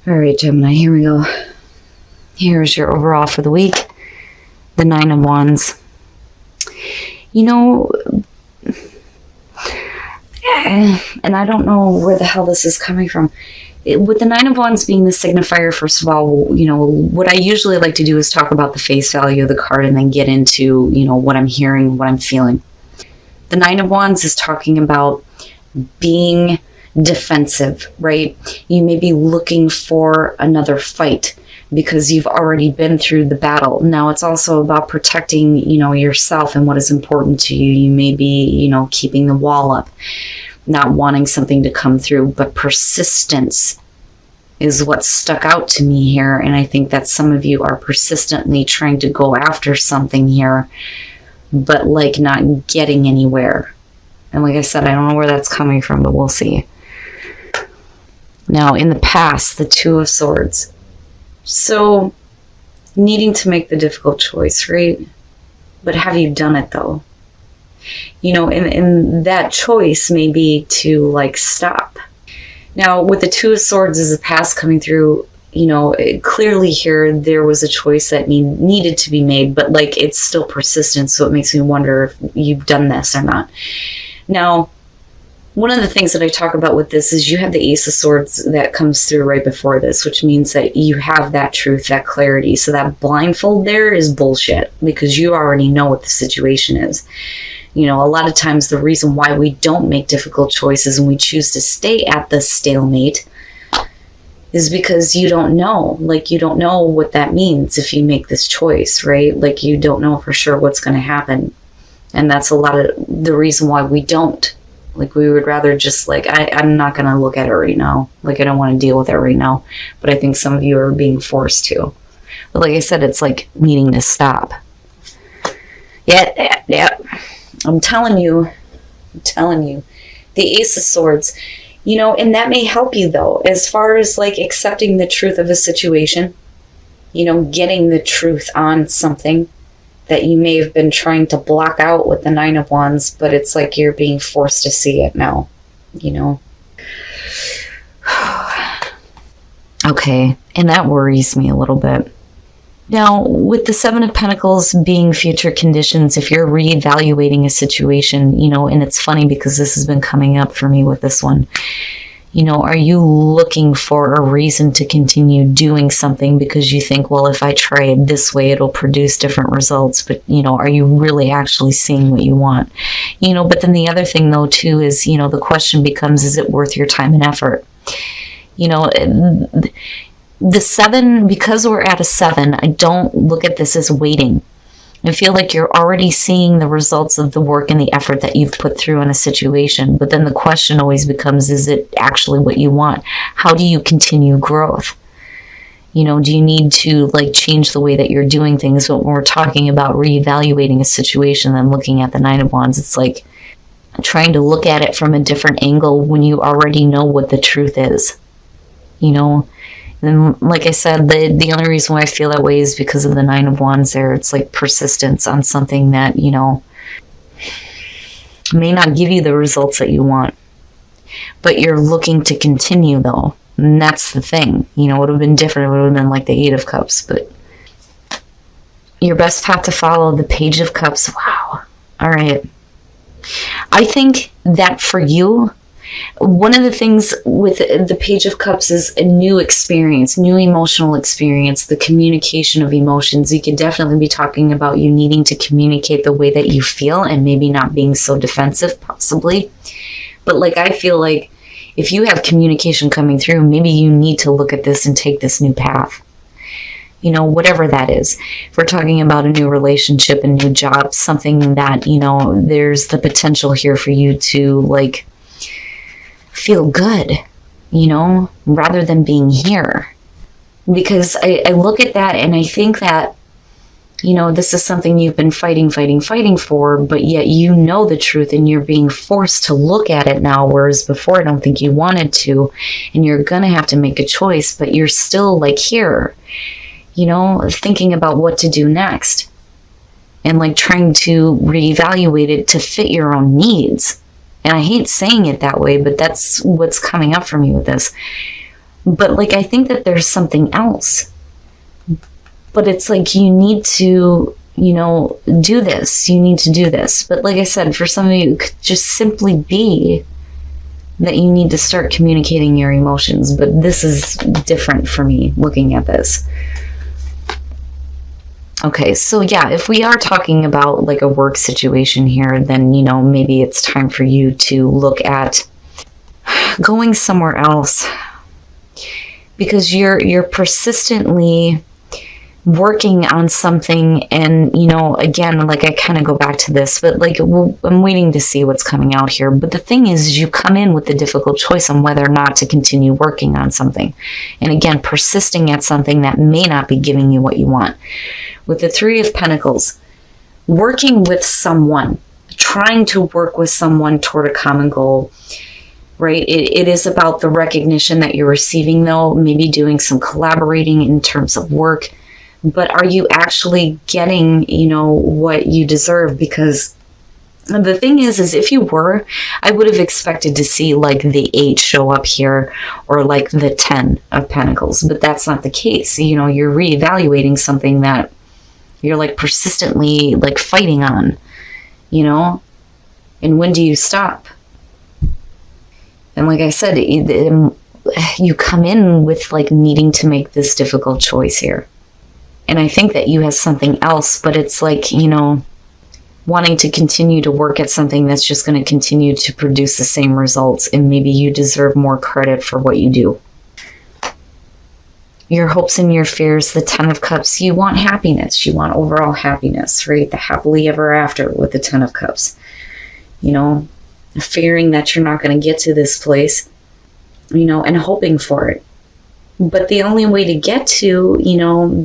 All right, Gemini, here we go. Here's your overall for the week. The Nine of Wands. You know, and I don't know where the hell this is coming from. With the Nine of Wands being the signifier, first of all, you know, what I usually like to do is talk about the face value of the card and then get into, you know, what I'm hearing, what I'm feeling. The Nine of Wands is talking about being defensive, right? You may be looking for another fight because you've already been through the battle. Now it's also about protecting, you know, yourself and what is important to you. You may be, you know, keeping the wall up, not wanting something to come through, but persistence is what stuck out to me here. And I think that some of you are persistently trying to go after something here, but like not getting anywhere. And like I said, I don't know where that's coming from, but we'll see. Now, in the past, the Two of Swords. So, needing to make the difficult choice, right? But have you done it, though? You know, and that choice may be to, like, stop. Now, with the Two of Swords as the past coming through, you know, clearly here there was a choice that needed to be made, but, like, it's still persistent, so it makes me wonder if you've done this or not. Now, one of the things that I talk about with this is you have the Ace of Swords that comes through right before this, which means that you have that truth, that clarity. So that blindfold there is bullshit because you already know what the situation is. You know, a lot of times the reason why we don't make difficult choices and we choose to stay at the stalemate is because you don't know. Like, you don't know what that means if you make this choice, right? Like, you don't know for sure what's going to happen. And that's a lot of the reason why we don't. Like, we would rather just, like, I'm not going to look at it right now. Like, I don't want to deal with it right now. But I think some of you are being forced to. But like I said, it's like needing to stop. Yeah. I'm telling you. The Ace of Swords. You know, and that may help you, though, as far as, like, accepting the truth of a situation. You know, getting the truth on something that you may have been trying to block out with the Nine of Wands, but it's like you're being forced to see it now, you know? Okay, and that worries me a little bit. Now, with the Seven of Pentacles being future conditions, if you're reevaluating a situation, you know, and it's funny because this has been coming up for me with this one, you know, are you looking for a reason to continue doing something because you think, well, if I try it this way, it'll produce different results. But, you know, are you really actually seeing what you want? You know, but then the other thing, though, too, is, you know, the question becomes, is it worth your time and effort? You know, the seven, because we're at a seven, I don't look at this as waiting. I feel like you're already seeing the results of the work and the effort that you've put through in a situation. But then the question always becomes, is it actually what you want? How do you continue growth? You know, do you need to, like, change the way that you're doing things? But when we're talking about reevaluating a situation and looking at the Nine of Wands, it's like trying to look at it from a different angle when you already know what the truth is. You know? And like I said, the only reason why I feel that way is because of the Nine of Wands there. It's like persistence on something that, you know, may not give you the results that you want. But you're looking to continue, though. And that's the thing. You know, it would have been different. It would have been like the Eight of Cups. But your best path to follow, the Page of Cups. Wow. All right. I think that for you, one of the things with the Page of Cups is a new experience, new emotional experience, the communication of emotions. You could definitely be talking about you needing to communicate the way that you feel and maybe not being so defensive, possibly. But, like, I feel like if you have communication coming through, maybe you need to look at this and take this new path. You know, whatever that is. If we're talking about a new relationship, a new job, something that, you know, there's the potential here for you to, like, feel good, you know, rather than being here. Because I look at that and I think that, you know, this is something you've been fighting for, but yet you know the truth and you're being forced to look at it now, whereas before I don't think you wanted to, and you're going to have to make a choice, but you're still, like, here, you know, thinking about what to do next and, like, trying to reevaluate it to fit your own needs. And I hate saying it that way, but that's what's coming up for me with this. But like, I think that there's something else. But it's like, you need to, do this. You need to do this. But like I said, for some of you, it could just simply be that you need to start communicating your emotions. But this is different for me looking at this. Okay, so yeah, if we are talking about like a work situation here, then, maybe it's time for you to look at going somewhere else, because you're persistently working on something. And, again, like, I kind of go back to this, but like, I'm waiting to see what's coming out here. But the thing is, you come in with the difficult choice on whether or not to continue working on something. And again, persisting at something that may not be giving you what you want. With the Three of Pentacles, working with someone, trying to work with someone toward a common goal, right? It is about the recognition that you're receiving, though, maybe doing some collaborating in terms of work. But are you actually getting, what you deserve? Because the thing is if you were, I would have expected to see like the 8 show up here, or like the 10 of Pentacles. But that's not the case. You're reevaluating something that you're like persistently like fighting on, and when do you stop? And like I said, you come in with like needing to make this difficult choice here. And I think that you have something else, but it's like, wanting to continue to work at something that's just going to continue to produce the same results. And maybe you deserve more credit for what you do. Your hopes and your fears, the 10 of Cups, you want happiness. You want overall happiness, right? The happily ever after with the 10 of Cups. Fearing that you're not going to get to this place, and hoping for it. But the only way to get to,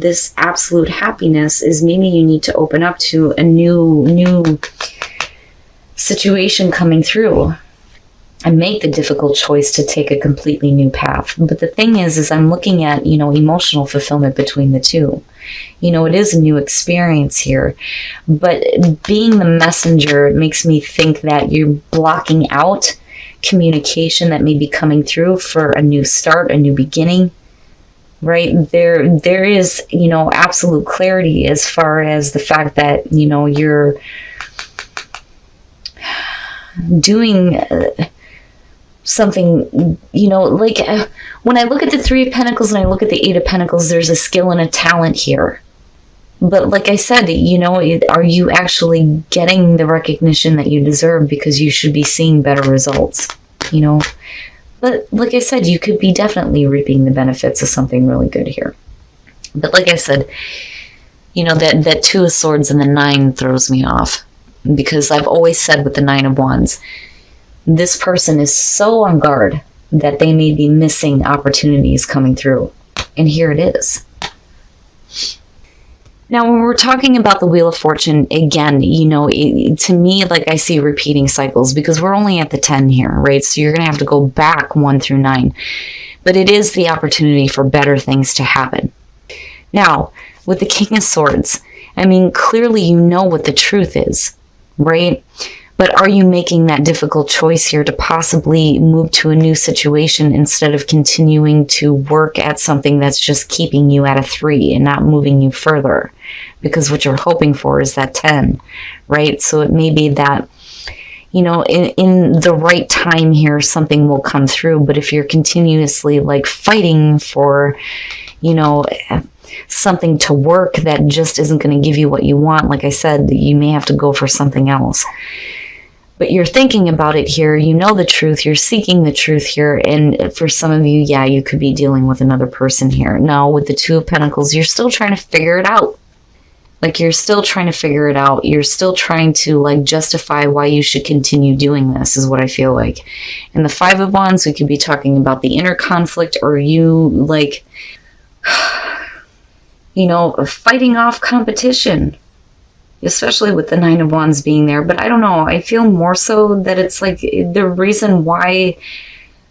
this absolute happiness is maybe you need to open up to a new situation coming through and make the difficult choice to take a completely new path. But the thing is I'm looking at, emotional fulfillment between the two. It is a new experience here, but being the messenger makes me think that you're blocking out communication that may be coming through for a new start, a new beginning, right? There is, absolute clarity as far as the fact that, you're doing something, like when I look at the 3 of Pentacles and I look at the 8 of Pentacles, there's a skill and a talent here. But like I said, are you actually getting the recognition that you deserve? Because you should be seeing better results, But like I said, you could be definitely reaping the benefits of something really good here. But like I said, that 2 of Swords and the 9 throws me off. Because I've always said with the 9 of Wands, this person is so on guard that they may be missing opportunities coming through. And here it is. Now, when we're talking about the Wheel of Fortune, again, to me, like, I see repeating cycles because we're only at the 10 here, right? So you're going to have to go back 1 through 9. But it is the opportunity for better things to happen. Now, with the King of Swords, clearly you know what the truth is, right? But are you making that difficult choice here to possibly move to a new situation instead of continuing to work at something that's just keeping you at a 3 and not moving you further? Because what you're hoping for is that 10, right? So it may be that, in the right time here, something will come through. But if you're continuously like fighting for, something to work that just isn't going to give you what you want, like I said, you may have to go for something else. But you're thinking about it here, the truth, you're seeking the truth here, and for some of you, yeah, you could be dealing with another person here. Now, with the 2 of Pentacles, you're still trying to figure it out. Like, you're still trying to figure it out. You're still trying to, like, justify why you should continue doing this, is what I feel like. And the 5 of Wands, we could be talking about the inner conflict, or you, like, fighting off competition. Especially with the 9 of Wands being there. But I don't know. I feel more so that it's like the reason why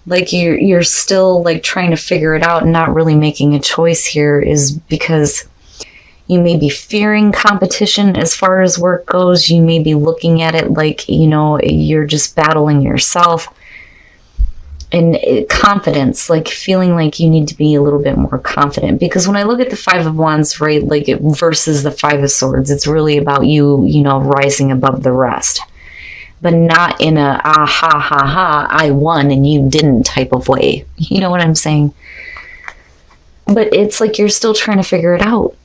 like you're still like trying to figure it out and not really making a choice here is because you may be fearing competition as far as work goes. You may be looking at it like, you're just battling yourself. And confidence, like feeling like you need to be a little bit more confident. Because when I look at the Five of Wands, right, like versus the Five of Swords, it's really about you, you know, rising above the rest. But not in a, ah, ha, ha, ha, I won and you didn't type of way. You know what I'm saying? But it's like you're still trying to figure it out.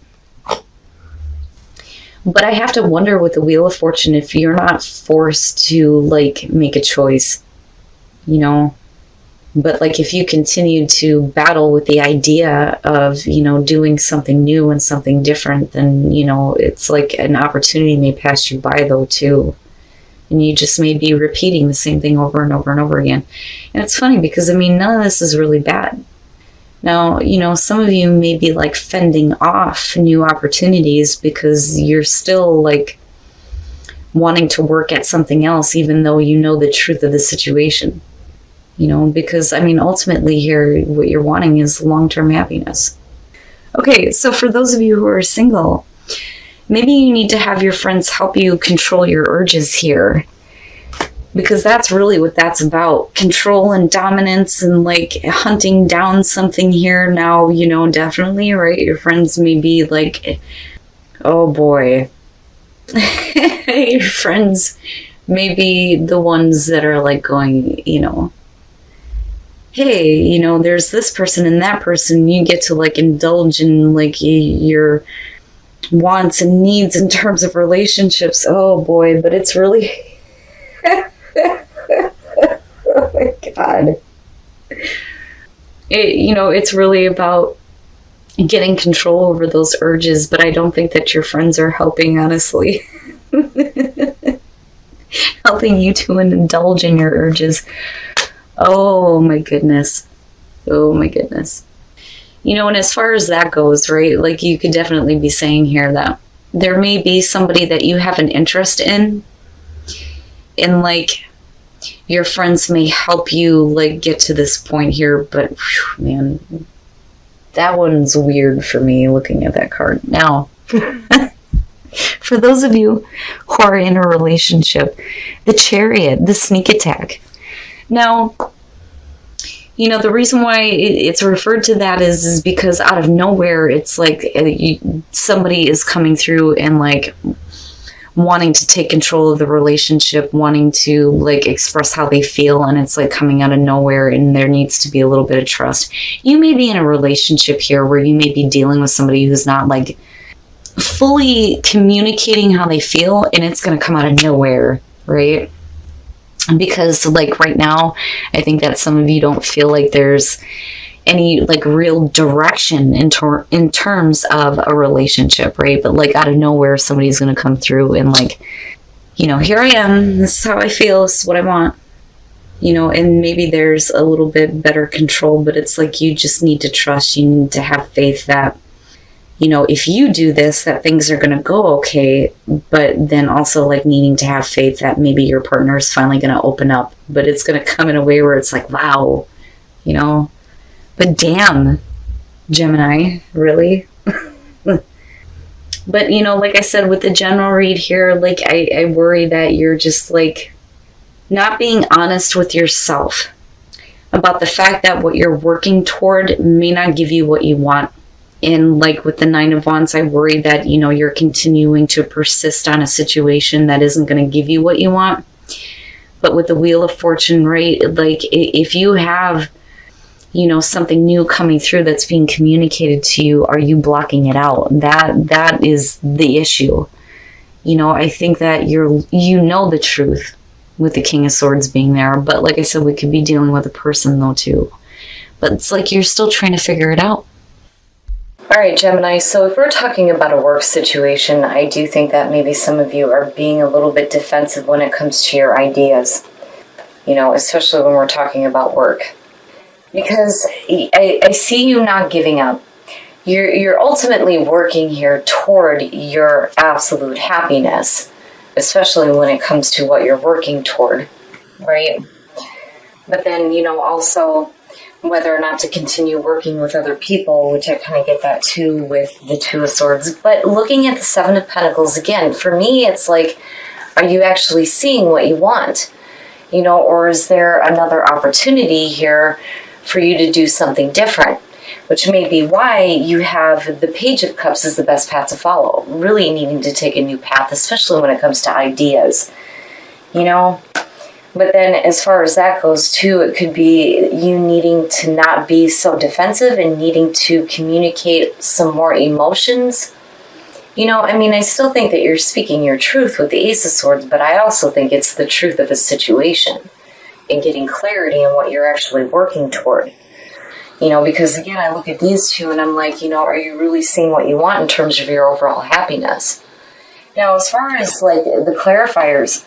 But I have to wonder with the Wheel of Fortune if you're not forced to, like, make a choice, you know? But, like, if you continue to battle with the idea of, you know, doing something new and something different, then, you know, it's like an opportunity may pass you by, though, too. And you just may be repeating the same thing over and over and over again. And it's funny because, I mean, none of this is really bad. Now, you know, some of you may be, like, fending off new opportunities because you're still, like, wanting to work at something else, even though you know the truth of the situation. You know, because, I mean, ultimately here, what you're wanting is long-term happiness. Okay, so for those of you who are single, maybe you need to have your friends help you control your urges here. Because that's really what that's about. Control and dominance and, like, hunting down something here. Now, you know, definitely, right? Your friends may be like, oh boy. Your friends may be the ones that are, like, going, you know, hey, you know, there's this person and that person. You get to, like, indulge in, like, your wants and needs in terms of relationships. Oh boy, but it's really... Oh my God. You know, it's really about getting control over those urges, but I don't think that your friends are helping, honestly. Helping you to indulge in your urges. Oh my goodness. Oh my goodness. You know, and as far as that goes, right, like you could definitely be saying here that there may be somebody that you have an interest in, and, like, your friends may help you, like, get to this point here, but whew, man, that one's weird for me looking at that card. Now, for those of you who are in a relationship, the Chariot, the sneak attack. Now, you know, the reason why it's referred to that is because out of nowhere, it's like somebody is coming through and, like, wanting to take control of the relationship, wanting to, like, express how they feel, and it's, like, coming out of nowhere, and there needs to be a little bit of trust. You may be in a relationship here where you may be dealing with somebody who's not, like, fully communicating how they feel, and it's going to come out of nowhere, right? Because, like, right now, I think that some of you don't feel like there's any, like, real direction in terms of a relationship, right? But, like, out of nowhere, somebody's going to come through and, like, you know, here I am. This is how I feel. This is what I want. You know, and maybe there's a little bit better control, but it's like you just need to trust. You need to have faith that, you know, if you do this, that things are going to go okay, but then also, like, needing to have faith that maybe your partner is finally going to open up, but it's going to come in a way where it's like, wow, you know. But damn, Gemini, really? But, you know, like I said, with the general read here, like, I worry that you're just, like, not being honest with yourself about the fact that what you're working toward may not give you what you want. And, like, with the Nine of Wands, I worry that, you know, you're continuing to persist on a situation that isn't going to give you what you want. But with the Wheel of Fortune, right, like, if you have, you know, something new coming through that's being communicated to you, are you blocking it out? That is the issue. You know, I think that you know the truth with the King of Swords being there. But like I said, we could be dealing with a person, though, too. But it's like you're still trying to figure it out. All right, Gemini, so if we're talking about a work situation, I do think that maybe some of you are being a little bit defensive when it comes to your ideas, you know, especially when we're talking about work. Because I see you not giving up. You're ultimately working here toward your absolute happiness, especially when it comes to what you're working toward, right? But then, you know, also whether or not to continue working with other people, which I kind of get that too with the Two of Swords. But looking at the Seven of Pentacles, again, for me, it's like, are you actually seeing what you want? or is there another opportunity here for you to do something different? Which may be why you have the Page of Cups as the best path to follow, really needing to take a new path, especially when it comes to ideas, But then as far as that goes too, it could be you needing to not be so defensive and needing to communicate some more emotions. I still think that you're speaking your truth with the Ace of Swords, but I also think it's the truth of a situation and getting clarity in what you're actually working toward. Because again, I look at these two and I'm like, are you really seeing what you want in terms of your overall happiness? Now, as far as like the clarifiers,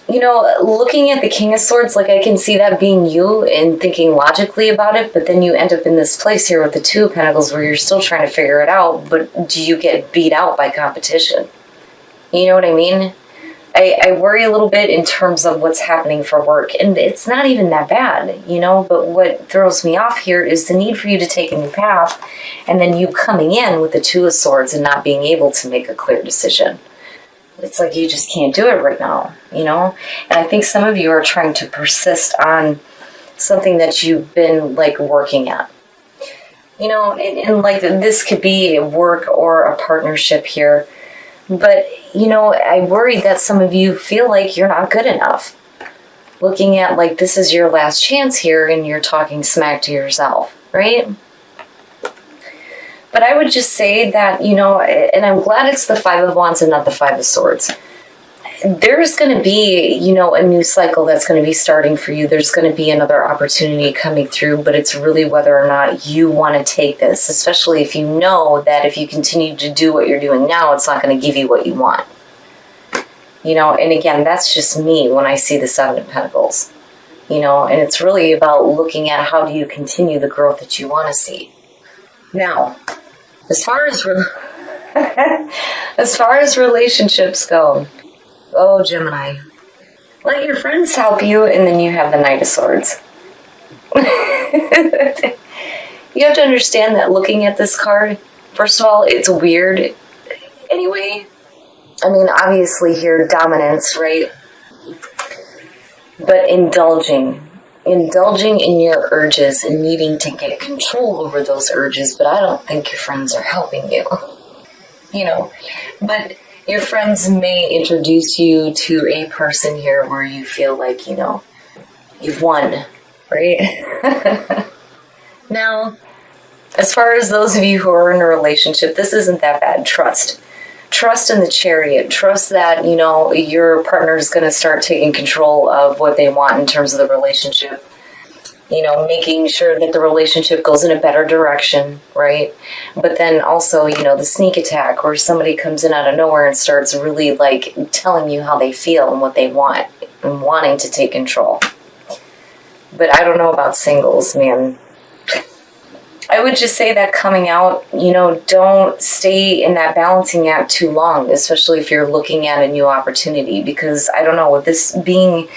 looking at the King of Swords, like I can see that being you and thinking logically about it, but then you end up in this place here with the Two of Pentacles where you're still trying to figure it out, but do you get beat out by competition? You know what I mean? I worry a little bit in terms of what's happening for work, and it's not even that bad, but what throws me off here is the need for you to take a new path, and then you coming in with the Two of Swords and not being able to make a clear decision. It's like you just can't do it right now, And I think some of you are trying to persist on something that you've been, like, working at. And like, this could be work or a partnership here. But, I worry that some of you feel like you're not good enough. Looking at, like, this is your last chance here and you're talking smack to yourself, right? But I would just say that, and I'm glad it's the Five of Wands and not the Five of Swords. There's going to be, a new cycle that's going to be starting for you. There's going to be another opportunity coming through, but it's really whether or not you want to take this, especially if you know that if you continue to do what you're doing now, it's not going to give you what you want. And again, that's just me when I see the Seven of Pentacles, and it's really about looking at how do you continue the growth that you want to see. Now, as far as relationships go, oh, Gemini, let your friends help you, and then you have the Knight of Swords. You have to understand that looking at this card, first of all, it's weird anyway. Obviously here, dominance, right? But indulging in your urges and needing to get control over those urges, but I don't think your friends are helping you. But your friends may introduce you to a person here where you feel like, you've won, right? Now, as far as those of you who are in a relationship, this isn't that bad. Trust in the Chariot. Trust that, your partner is going to start taking control of what they want in terms of the relationship. Making sure that the relationship goes in a better direction, right? But then also, the sneak attack where somebody comes in out of nowhere and starts really, like, telling you how they feel and what they want and wanting to take control. But I don't know about singles, man. I would just say that coming out, don't stay in that balancing act too long, especially if you're looking at a new opportunity, because I don't know, with this being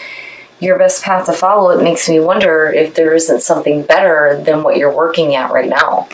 your best path to follow, it makes me wonder if there isn't something better than what you're working at right now.